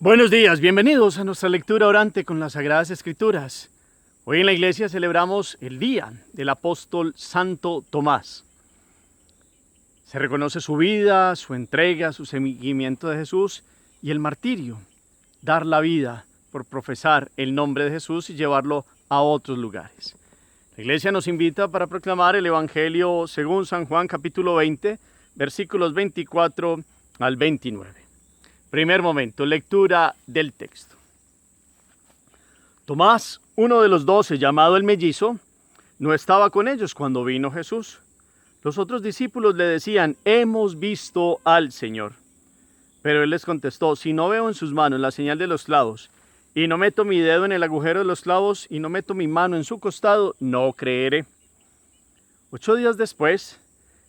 Buenos días, bienvenidos a nuestra lectura orante con las Sagradas Escrituras. Hoy en la iglesia celebramos el día del apóstol Santo Tomás. Se reconoce su vida, su entrega, su seguimiento de Jesús y el martirio, dar la vida por profesar el nombre de Jesús y llevarlo a otros lugares. La iglesia nos invita para proclamar el Evangelio según San Juan capítulo 20, versículos 24 al 29. Primer momento, lectura del texto. Tomás, uno de los 12, llamado el mellizo, no estaba con ellos cuando vino Jesús. Los otros discípulos le decían: hemos visto al Señor. Pero él les contestó: si no veo en sus manos la señal de los clavos, y no meto mi dedo en el agujero de los clavos, y no meto mi mano en su costado, no creeré. 8 días después,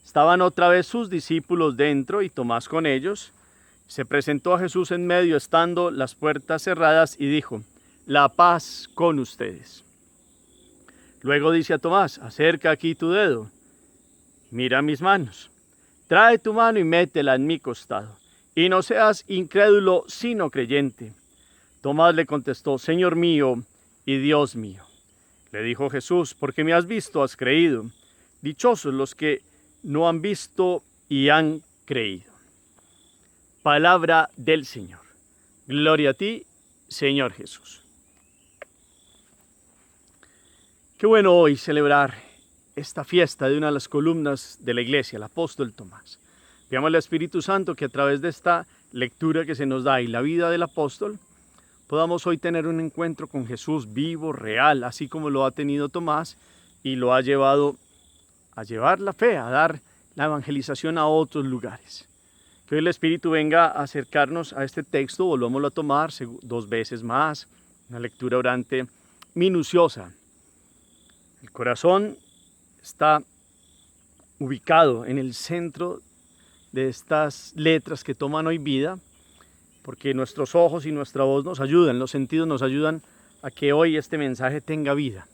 estaban otra vez sus discípulos dentro y Tomás con ellos. Se presentó a Jesús en medio, estando las puertas cerradas, y dijo: la paz con ustedes. Luego dice a Tomás: acerca aquí tu dedo, mira mis manos, trae tu mano y métela en mi costado, y no seas incrédulo sino creyente. Tomás le contestó: Señor mío y Dios mío. Le dijo Jesús: porque me has visto, has creído. Dichosos los que no han visto y han creído. Palabra del Señor. Gloria a ti, Señor Jesús. Qué bueno hoy celebrar esta fiesta de una de las columnas de la iglesia, el apóstol Tomás. Pidamos al Espíritu Santo que a través de esta lectura que se nos da y la vida del apóstol, podamos hoy tener un encuentro con Jesús vivo, real, así como lo ha tenido Tomás y lo ha llevado a llevar la fe, a dar la evangelización a otros lugares. Que hoy el Espíritu venga a acercarnos a este texto, volvámoslo a tomar 2 veces más, una lectura orante minuciosa. El corazón está ubicado en el centro de estas letras que toman hoy vida, porque nuestros ojos y nuestra voz nos ayudan, los sentidos nos ayudan a que hoy este mensaje tenga vida.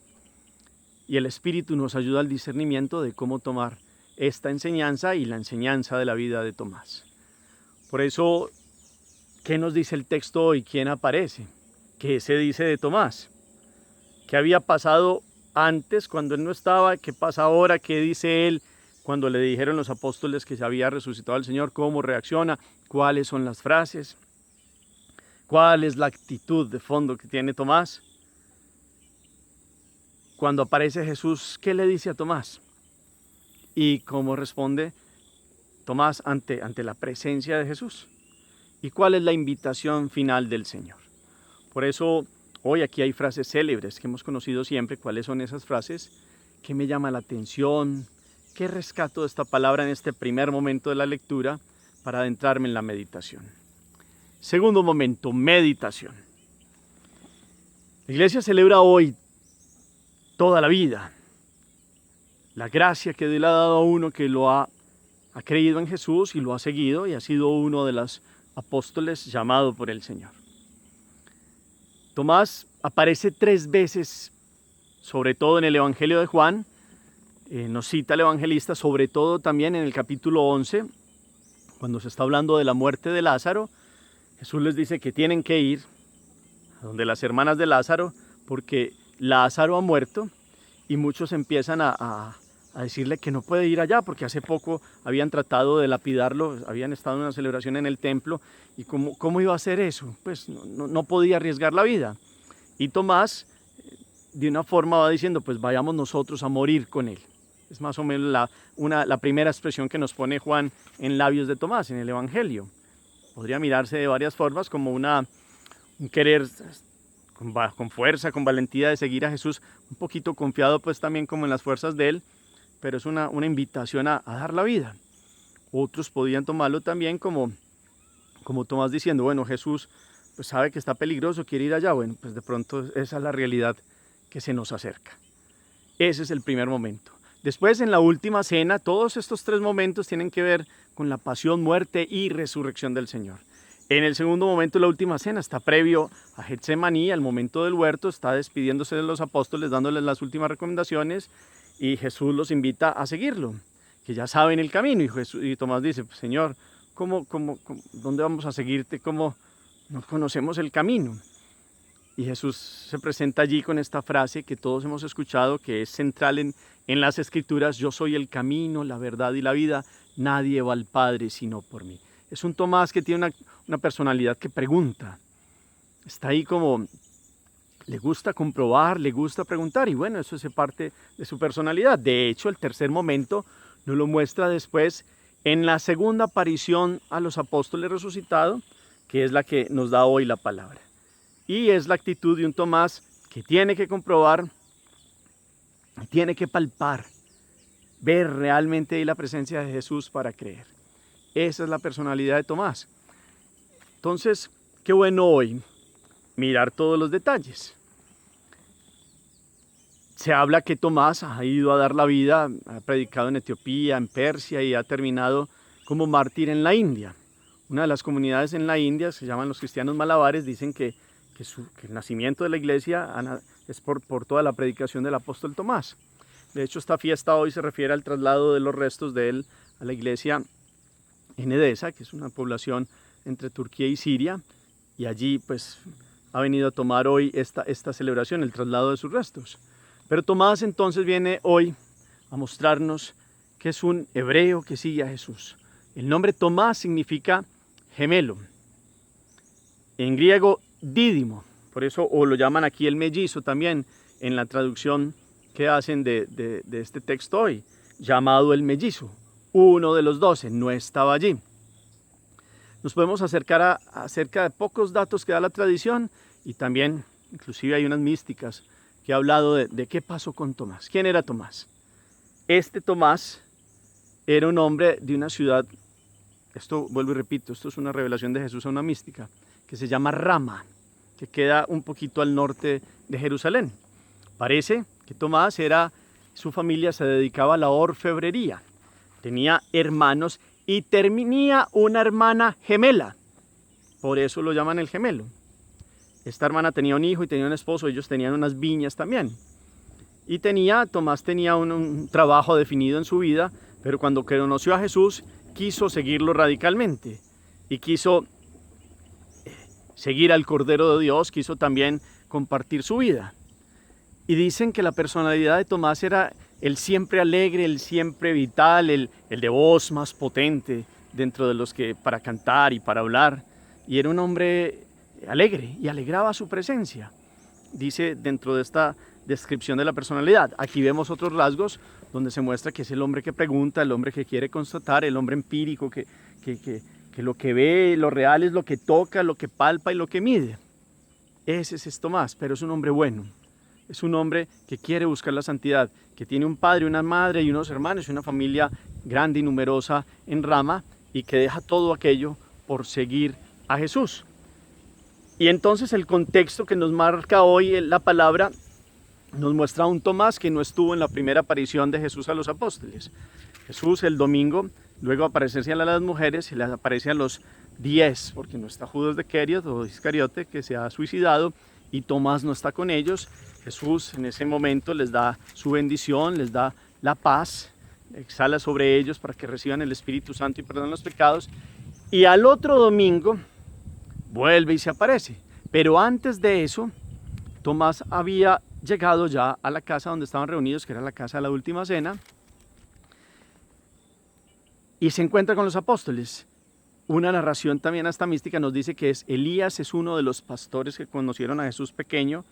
Y el Espíritu nos ayuda al discernimiento de cómo tomar esta enseñanza y la enseñanza de la vida de Tomás. Por eso, ¿qué nos dice el texto hoy? ¿Quién aparece? ¿Qué se dice de Tomás? ¿Qué había pasado antes cuando él no estaba? ¿Qué pasa ahora? ¿Qué dice él cuando le dijeron los apóstoles que se había resucitado el Señor? ¿Cómo reacciona? ¿Cuáles son las frases? ¿Cuál es la actitud de fondo que tiene Tomás? Cuando aparece Jesús, ¿qué le dice a Tomás? ¿Y cómo responde Tomás ante la presencia de Jesús? ¿Y cuál es la invitación final del Señor? Por eso hoy aquí hay frases célebres que hemos conocido siempre. ¿Cuáles son esas frases? ¿Qué me llama la atención? ¿Qué rescato de esta palabra en este primer momento de la lectura para adentrarme en la meditación? Segundo momento, meditación. La iglesia celebra hoy toda la vida, la gracia que Dios le ha dado a uno que lo ha creído en Jesús y lo ha seguido y ha sido uno de los apóstoles llamado por el Señor. Tomás aparece 3 veces, sobre todo en el Evangelio de Juan. Nos cita el evangelista, sobre todo también en el capítulo 11, cuando se está hablando de la muerte de Lázaro. Jesús les dice que tienen que ir a donde las hermanas de Lázaro, porque Lázaro ha muerto, y muchos empiezan a decirle que no puede ir allá, porque hace poco habían tratado de lapidarlo, habían estado en una celebración en el templo, y ¿cómo iba a hacer eso? Pues no podía arriesgar la vida. Y Tomás, de una forma, va diciendo: pues vayamos nosotros a morir con él. Es más o menos la primera expresión que nos pone Juan en labios de Tomás, en el Evangelio. Podría mirarse de varias formas, como un querer con fuerza, con valentía de seguir a Jesús, un poquito confiado pues también como en las fuerzas de él, pero es una invitación a dar la vida. Otros podían tomarlo también como Tomás diciendo: bueno, Jesús pues sabe que está peligroso, quiere ir allá. Bueno, pues de pronto esa es la realidad que se nos acerca. Ese es el primer momento. Después, en la última cena, todos estos 3 momentos tienen que ver con la pasión, muerte y resurrección del Señor. En el segundo momento, la última cena está previo a Getsemaní, al momento del huerto, está despidiéndose de los apóstoles, dándoles las últimas recomendaciones, y Jesús los invita a seguirlo, que ya saben el camino. Y Tomás dice: Señor, ¿dónde vamos a seguirte? no conocemos el camino. Y Jesús se presenta allí con esta frase que todos hemos escuchado, que es central en las Escrituras: yo soy el camino, la verdad y la vida, nadie va al Padre sino por mí. Es un Tomás que tiene una personalidad que pregunta, está ahí como, le gusta comprobar, le gusta preguntar, y bueno, eso es parte de su personalidad. De hecho, el tercer momento nos lo muestra después en la segunda aparición a los apóstoles resucitados, que es la que nos da hoy la palabra. Y es la actitud de un Tomás que tiene que comprobar, tiene que palpar, ver realmente ahí la presencia de Jesús para creer. Esa es la personalidad de Tomás. Entonces, qué bueno hoy mirar todos los detalles. Se habla que Tomás ha ido a dar la vida, ha predicado en Etiopía, en Persia, y ha terminado como mártir en la India. Una de las comunidades en la India, se llaman los cristianos malabares, dicen que el nacimiento de la iglesia es por toda la predicación del apóstol Tomás. De hecho, esta fiesta hoy se refiere al traslado de los restos de él a la iglesia en Edesa, que es una población entre Turquía y Siria, y allí pues ha venido a tomar hoy esta celebración, el traslado de sus restos. Pero Tomás entonces viene hoy a mostrarnos que es un hebreo que sigue a Jesús. El nombre Tomás significa gemelo. En griego, dídimo. Por eso, o lo llaman aquí el mellizo también, en la traducción que hacen de este texto hoy, llamado el mellizo. Uno de los 12 no estaba allí. Nos podemos acercar acerca de pocos datos que da la tradición, y también, inclusive hay unas místicas que ha hablado de qué pasó con Tomás. ¿Quién era Tomás? Este Tomás era un hombre de una ciudad, esto vuelvo y repito, esto es una revelación de Jesús a una mística, que se llama Rama, que queda un poquito al norte de Jerusalén. Parece que Tomás su familia se dedicaba a la orfebrería, tenía hermanos y tenía una hermana gemela, por eso lo llaman el gemelo. Esta hermana tenía un hijo y tenía un esposo, ellos tenían unas viñas también. Y Tomás tenía un trabajo definido en su vida, pero cuando conoció a Jesús, quiso seguirlo radicalmente. Y quiso seguir al Cordero de Dios, quiso también compartir su vida. Y dicen que la personalidad de Tomás era el siempre alegre, el siempre vital, el de voz más potente dentro de los que para cantar y para hablar. Y era un hombre alegre y alegraba su presencia, dice dentro de esta descripción de la personalidad. Aquí vemos otros rasgos donde se muestra que es el hombre que pregunta, el hombre que quiere constatar, el hombre empírico que lo que ve, lo real es lo que toca, lo que palpa y lo que mide. Ese es Tomás, pero es un hombre bueno, es un hombre que quiere buscar la santidad, que tiene un padre, una madre y unos hermanos y una familia grande y numerosa en Rama, y que deja todo aquello por seguir a Jesús. Y entonces el contexto que nos marca hoy la palabra nos muestra a un Tomás que no estuvo en la primera aparición de Jesús a los apóstoles. Jesús el domingo, luego aparecerse a las mujeres, se les aparece a los 10, porque no está Judas de Queriot o Iscariote, que se ha suicidado, y Tomás no está con ellos. Jesús en ese momento les da su bendición, les da la paz, exhala sobre ellos para que reciban el Espíritu Santo y perdonen los pecados. Y al otro domingo vuelve y se aparece. Pero antes de eso, Tomás había llegado ya a la casa donde estaban reunidos, que era la casa de la última cena, y se encuentra con los apóstoles. Una narración también hasta mística nos dice que Elías es uno de los pastores que conocieron a Jesús pequeño,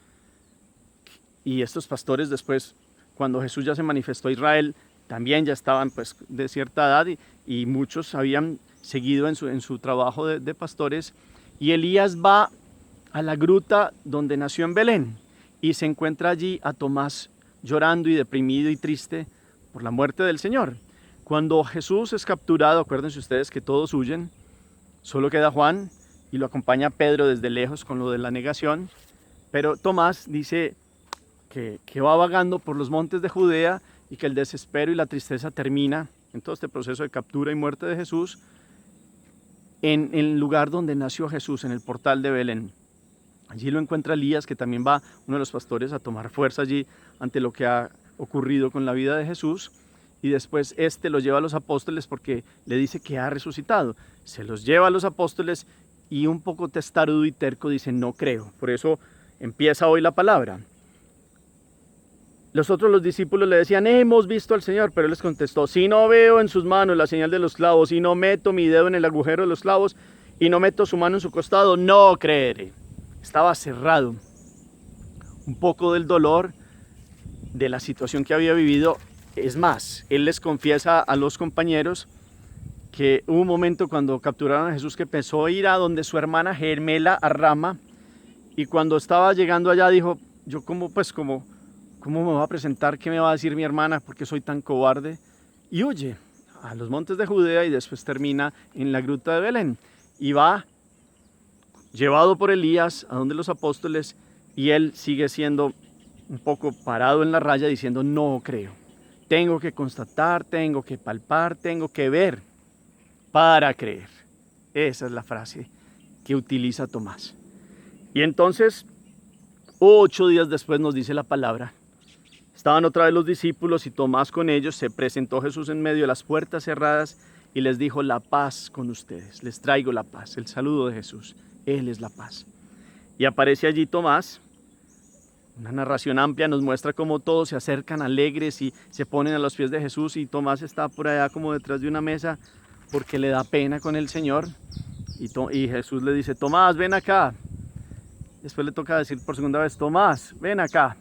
y estos pastores después, cuando Jesús ya se manifestó a Israel, también ya estaban pues de cierta edad, y muchos habían seguido en su trabajo de pastores. Y Elías va a la gruta donde nació en Belén y se encuentra allí a Tomás llorando y deprimido y triste por la muerte del Señor. Cuando Jesús es capturado, acuérdense ustedes que todos huyen, solo queda Juan y lo acompaña Pedro desde lejos con lo de la negación, pero Tomás dice que va vagando por los montes de Judea y que el desespero y la tristeza termina en todo este proceso de captura y muerte de Jesús en el lugar donde nació Jesús, en el portal de Belén. Allí lo encuentra Elías, que también va, uno de los pastores, a tomar fuerza allí ante lo que ha ocurrido con la vida de Jesús, y después lo lleva a los apóstoles porque le dice que ha resucitado. Se los lleva a los apóstoles y un poco testarudo y terco dice, no creo. Por eso empieza hoy la palabra. Los discípulos le decían, hemos visto al Señor, pero él les contestó, si no veo en sus manos la señal de los clavos, y no meto mi dedo en el agujero de los clavos, y no meto su mano en su costado, no creeré. Estaba cerrado. Un poco del dolor de la situación que había vivido. Es más, él les confiesa a los compañeros que hubo un momento cuando capturaron a Jesús que pensó ir a donde su hermana gemela a Rama, y cuando estaba llegando allá dijo, yo ¿cómo me va a presentar? ¿Qué me va a decir mi hermana? ¿Por qué soy tan cobarde? Y huye a los montes de Judea y después termina en la gruta de Belén. Y va llevado por Elías a donde los apóstoles, y él sigue siendo un poco parado en la raya diciendo, no creo. Tengo que constatar, tengo que palpar, tengo que ver para creer. Esa es la frase que utiliza Tomás. Y entonces, 8 días después nos dice la palabra, estaban otra vez los discípulos y Tomás con ellos. Se presentó Jesús en medio de las puertas cerradas y les dijo, la paz con ustedes, les traigo la paz. El saludo de Jesús, Él es la paz. Y aparece allí Tomás. Una narración amplia nos muestra cómo todos se acercan alegres y se ponen a los pies de Jesús, y Tomás está por allá como detrás de una mesa porque le da pena con el Señor, y Jesús le dice, Tomás, ven acá. Después le toca decir por segunda vez, Tomás, ven acá.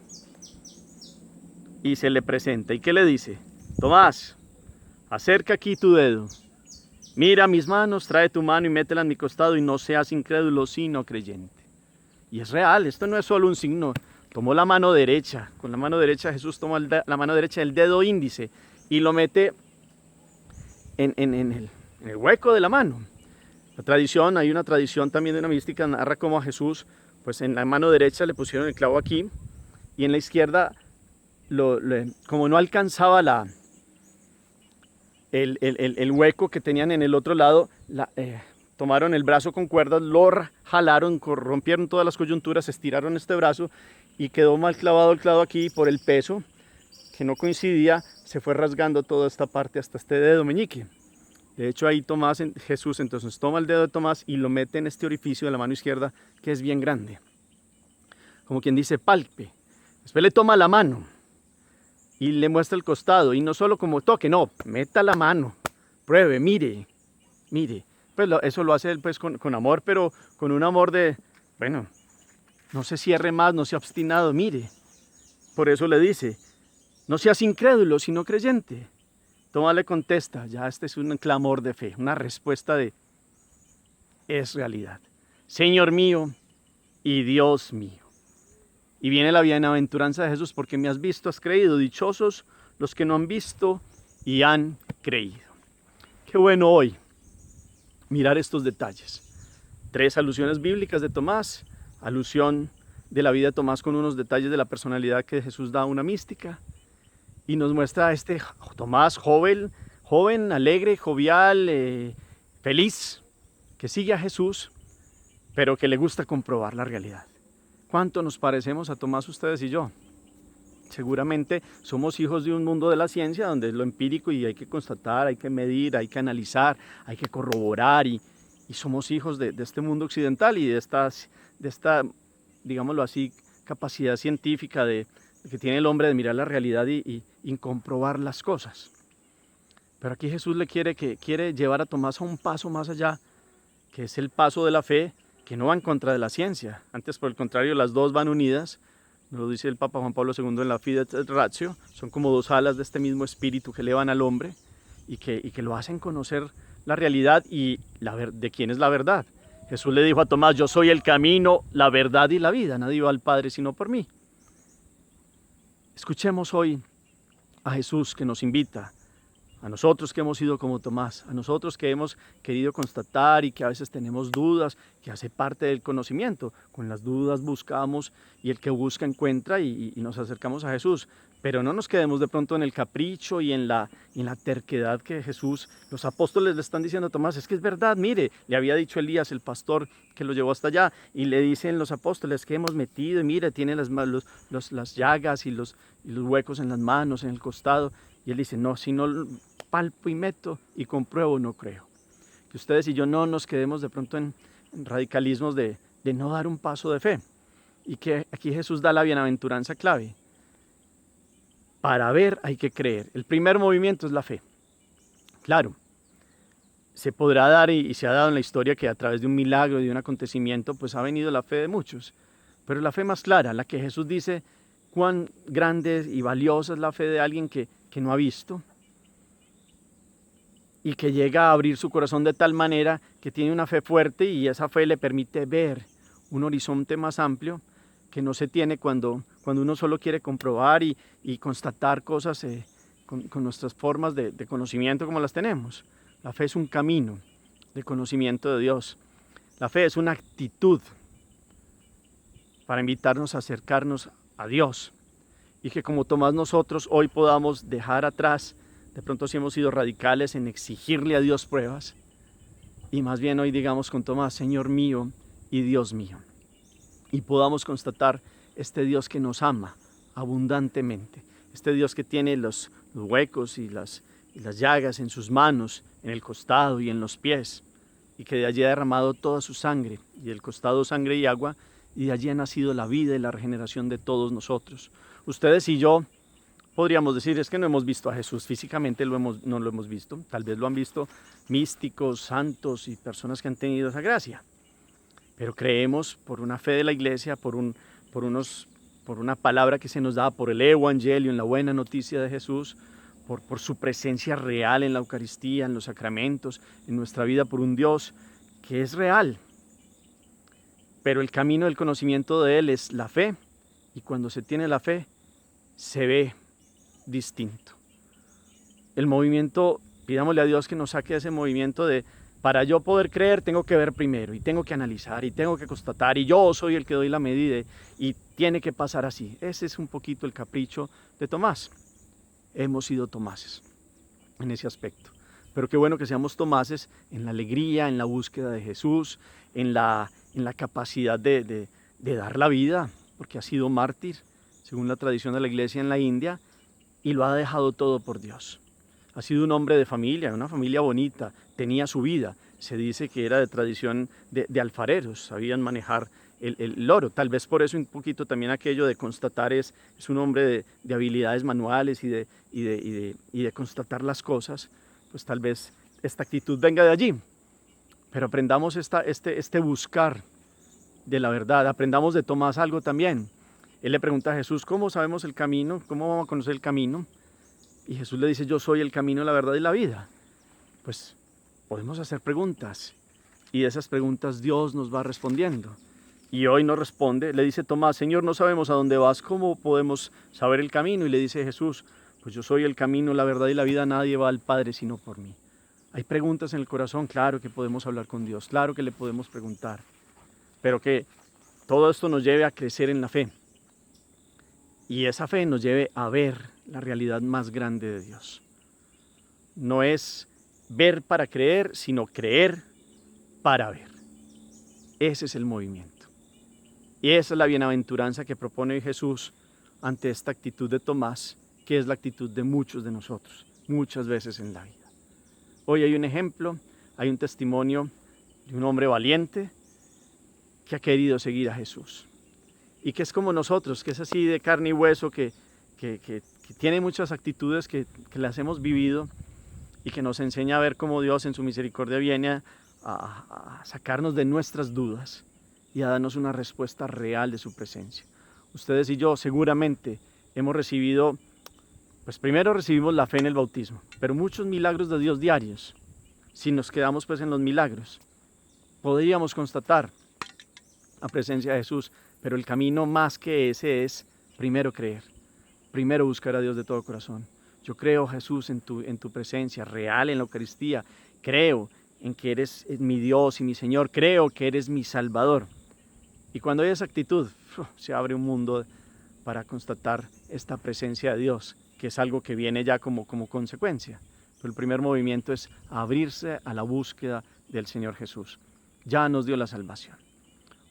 Y se le presenta. ¿Y qué le dice? Tomás, acerca aquí tu dedo. Mira mis manos, trae tu mano y métela en mi costado, y no seas incrédulo sino creyente. Y es real, esto no es solo un signo. Tomó la mano derecha, con la mano derecha Jesús toma la mano derecha del dedo índice y lo mete en el hueco de la mano. Hay una tradición también de una mística, narra cómo a Jesús, pues en la mano derecha le pusieron el clavo aquí, y en la izquierda, como no alcanzaba el hueco que tenían en el otro lado, tomaron el brazo con cuerdas, lo jalaron, rompieron todas las coyunturas, estiraron este brazo y quedó mal clavado el clavo aquí, por el peso que no coincidía, se fue rasgando toda esta parte hasta este dedo meñique. De hecho ahí Jesús entonces toma el dedo de Tomás y lo mete en este orificio de la mano izquierda, que es bien grande, como quien dice palpe. Después le toma la mano y le muestra el costado, y no solo como toque, no, meta la mano, pruebe, mire. Pues eso lo hace él pues con amor, pero con un amor de, bueno, no se cierre más, no sea obstinado, mire. Por eso le dice, no seas incrédulo, sino creyente. Tomás le contesta, ya este es un clamor de fe, una respuesta de, es realidad. Señor mío y Dios mío. Y viene la bienaventuranza de Jesús, porque me has visto, has creído. Dichosos los que no han visto y han creído. Qué bueno hoy mirar estos detalles. 3 alusiones bíblicas de Tomás, alusión de la vida de Tomás con unos detalles de la personalidad que Jesús da, una mística, y nos muestra a este Tomás joven, alegre, jovial, feliz, que sigue a Jesús, pero que le gusta comprobar la realidad. ¿Cuánto nos parecemos a Tomás ustedes y yo? Seguramente somos hijos de un mundo de la ciencia donde es lo empírico y hay que constatar, hay que medir, hay que analizar, hay que corroborar, y somos hijos de este mundo occidental y de esta, digámoslo así, capacidad científica que tiene el hombre de mirar la realidad y comprobar las cosas. Pero aquí Jesús quiere llevar a Tomás a un paso más allá, que es el paso de la fe, que no va en contra de la ciencia. Antes, por el contrario, las dos van unidas. Nos lo dice el Papa Juan Pablo II en la Fides et Ratio. Son como 2 alas de este mismo espíritu que elevan al hombre y que lo hacen conocer la realidad y de quién es la verdad. Jesús le dijo a Tomás, yo soy el camino, la verdad y la vida. Nadie va al Padre sino por mí. Escuchemos hoy a Jesús, que nos invita, a nosotros que hemos sido como Tomás, a nosotros que hemos querido constatar y que a veces tenemos dudas, que hace parte del conocimiento. Con las dudas buscamos, y el que busca encuentra, y nos acercamos a Jesús. Pero no nos quedemos de pronto en el capricho y en la terquedad que los apóstoles le están diciendo a Tomás. Es que es verdad, mire, le había dicho Elías, el pastor que lo llevó hasta allá, y le dicen los apóstoles que hemos metido, y mire, tiene las llagas y los huecos en las manos, en el costado. Y él dice, no, si no palpo y meto y compruebo, no creo. que ustedes y yo no nos quedemos de pronto en radicalismos de no dar un paso de fe. Y que aquí Jesús da la bienaventuranza clave. Para ver hay que creer. El primer movimiento es la fe. Claro, se podrá dar y se ha dado en la historia que a través de un milagro, de un acontecimiento, pues ha venido la fe de muchos. Pero la fe más clara, la que Jesús dice cuán grande y valiosa es la fe de alguien que no ha visto y que llega a abrir su corazón de tal manera que tiene una fe fuerte y esa fe le permite ver un horizonte más amplio que no se tiene cuando uno solo quiere comprobar y constatar cosas con nuestras formas de conocimiento como las tenemos. La fe es un camino de conocimiento de Dios. La fe es una actitud para invitarnos a acercarnos a Dios y que como Tomás nosotros hoy podamos dejar atrás, de pronto si hemos sido radicales en exigirle a Dios pruebas y más bien hoy digamos con Tomás, Señor mío y Dios mío, y podamos constatar este Dios que nos ama abundantemente, este Dios que tiene los huecos y las llagas en sus manos, en el costado y en los pies, y que de allí ha derramado toda su sangre, y del costado sangre y agua, y de allí ha nacido la vida y la regeneración de todos nosotros. Ustedes y yo podríamos decir, es que no hemos visto a Jesús físicamente, no lo hemos visto, tal vez lo han visto místicos, santos y personas que han tenido esa gracia, pero creemos por una fe de la iglesia, por una palabra que se nos da, por el evangelio, en la buena noticia de Jesús, por su presencia real en la Eucaristía, en los sacramentos, en nuestra vida, por un Dios que es real. Pero el camino del conocimiento de Él es la fe, y cuando se tiene la fe, se ve distinto. El movimiento, pidámosle a Dios que nos saque de ese movimiento de, para yo poder creer, tengo que ver primero, y tengo que analizar, y tengo que constatar, y yo soy el que doy la medida, y tiene que pasar así. Ese es un poquito el capricho de Tomás. Hemos sido Tomases en ese aspecto. Pero qué bueno que seamos Tomases en la alegría, en la búsqueda de Jesús, en la capacidad de dar la vida, porque ha sido mártir, según la tradición de la iglesia en la India, y lo ha dejado todo por Dios. Ha sido un hombre de familia, una familia bonita, tenía su vida. Se dice que era de tradición de alfareros, sabían manejar el oro. Tal vez por eso un poquito también aquello de constatar es un hombre de habilidades manuales y de constatar las cosas, pues tal vez esta actitud venga de allí. Pero aprendamos este buscar de la verdad, aprendamos de Tomás algo también. Él le pregunta a Jesús, ¿cómo sabemos el camino? ¿Cómo vamos a conocer el camino? Y Jesús le dice, yo soy el camino, la verdad y la vida. Pues podemos hacer preguntas y de esas preguntas Dios nos va respondiendo. Y hoy nos responde, le dice Tomás, Señor, no sabemos a dónde vas, ¿cómo podemos saber el camino? Y le dice Jesús, pues yo soy el camino, la verdad y la vida, nadie va al Padre sino por mí. Hay preguntas en el corazón, claro que podemos hablar con Dios, claro que le podemos preguntar, pero que todo esto nos lleve a crecer en la fe. Y esa fe nos lleve a ver la realidad más grande de Dios. No es ver para creer, sino creer para ver. Ese es el movimiento. Y esa es la bienaventuranza que propone Jesús ante esta actitud de Tomás, que es la actitud de muchos de nosotros, muchas veces en la vida. Hoy hay un ejemplo, hay un testimonio de un hombre valiente que ha querido seguir a Jesús. Y que es como nosotros, que es así de carne y hueso, que tiene muchas actitudes que las hemos vivido y que nos enseña a ver cómo Dios en su misericordia viene a sacarnos de nuestras dudas y a darnos una respuesta real de su presencia. Ustedes y yo seguramente hemos recibido, pues primero recibimos la fe en el bautismo, pero muchos milagros de Dios diarios. Si nos quedamos pues en los milagros, podríamos constatar la presencia de Jesús, pero el camino más que ese es primero creer, primero buscar a Dios de todo corazón. Yo creo, Jesús, en tu presencia real en la Eucaristía, creo en que eres mi Dios y mi Señor, creo que eres mi Salvador. Y cuando hay esa actitud, se abre un mundo para constatar esta presencia de Dios, que es algo que viene ya como consecuencia. Pero el primer movimiento es abrirse a la búsqueda del Señor Jesús. Ya nos dio la salvación.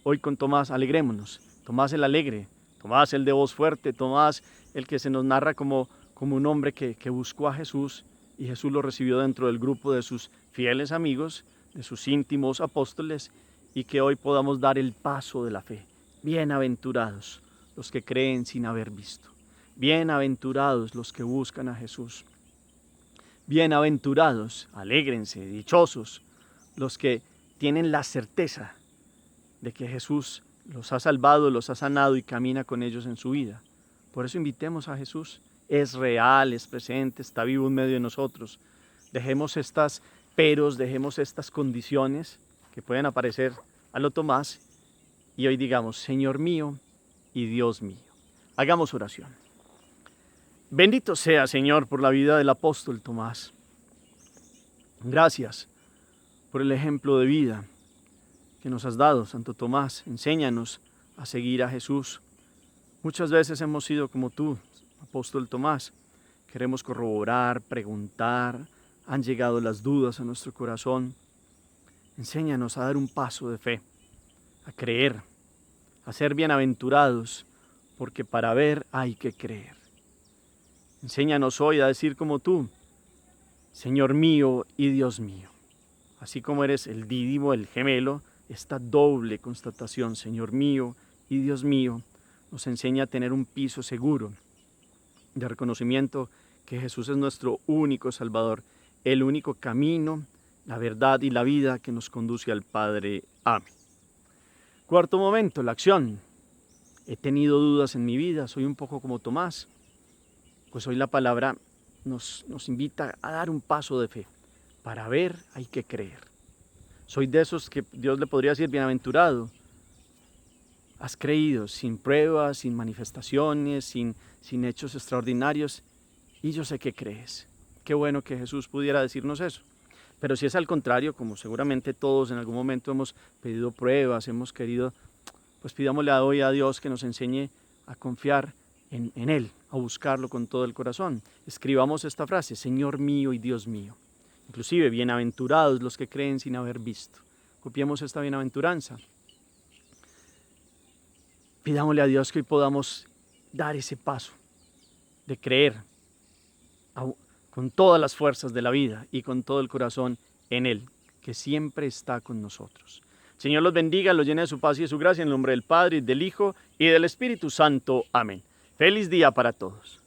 Hoy con Tomás alegrémonos, Tomás el alegre, Tomás el de voz fuerte, Tomás el que se nos narra como un hombre que buscó a Jesús y Jesús lo recibió dentro del grupo de sus fieles amigos, de sus íntimos apóstoles y que hoy podamos dar el paso de la fe. Bienaventurados los que creen sin haber visto. Bienaventurados los que buscan a Jesús. Bienaventurados, alégrense, dichosos, los que tienen la certeza de que Jesús los ha salvado, los ha sanado y camina con ellos en su vida. Por eso invitemos a Jesús. Es real, es presente, está vivo en medio de nosotros. Dejemos estas peros, dejemos estas condiciones que pueden aparecer a lo Tomás y hoy digamos, Señor mío y Dios mío. Hagamos oración. Bendito sea, Señor, por la vida del apóstol Tomás. Gracias por el ejemplo de vida que nos has dado, Santo Tomás. Enséñanos a seguir a Jesús. Muchas veces hemos sido como tú, apóstol Tomás. Queremos corroborar, preguntar. Han llegado las dudas a nuestro corazón. Enséñanos a dar un paso de fe, a creer, a ser bienaventurados, porque para ver hay que creer. Enséñanos hoy a decir como tú, Señor mío y Dios mío. Así como eres el dídimo, el gemelo, esta doble constatación, Señor mío y Dios mío, nos enseña a tener un piso seguro de reconocimiento que Jesús es nuestro único Salvador, el único camino, la verdad y la vida que nos conduce al Padre. Amén. Cuarto momento, la acción. He tenido dudas en mi vida, soy un poco como Tomás. Pues hoy la palabra nos invita a dar un paso de fe. Para ver hay que creer. Soy de esos que Dios le podría decir, bienaventurado. Has creído sin pruebas, sin manifestaciones, sin hechos extraordinarios, y yo sé que crees. Qué bueno que Jesús pudiera decirnos eso. Pero si es al contrario, como seguramente todos en algún momento hemos pedido pruebas, hemos querido, pues pidámosle hoy a Dios que nos enseñe a confiar en Él, a buscarlo con todo el corazón. Escribamos esta frase, Señor mío y Dios mío. Inclusive, bienaventurados los que creen sin haber visto. Copiemos esta bienaventuranza. Pidámosle a Dios que hoy podamos dar ese paso de creer con todas las fuerzas de la vida y con todo el corazón en Él, que siempre está con nosotros. El Señor los bendiga, los llene de su paz y de su gracia en el nombre del Padre, y del Hijo y del Espíritu Santo. Amén. Feliz día para todos.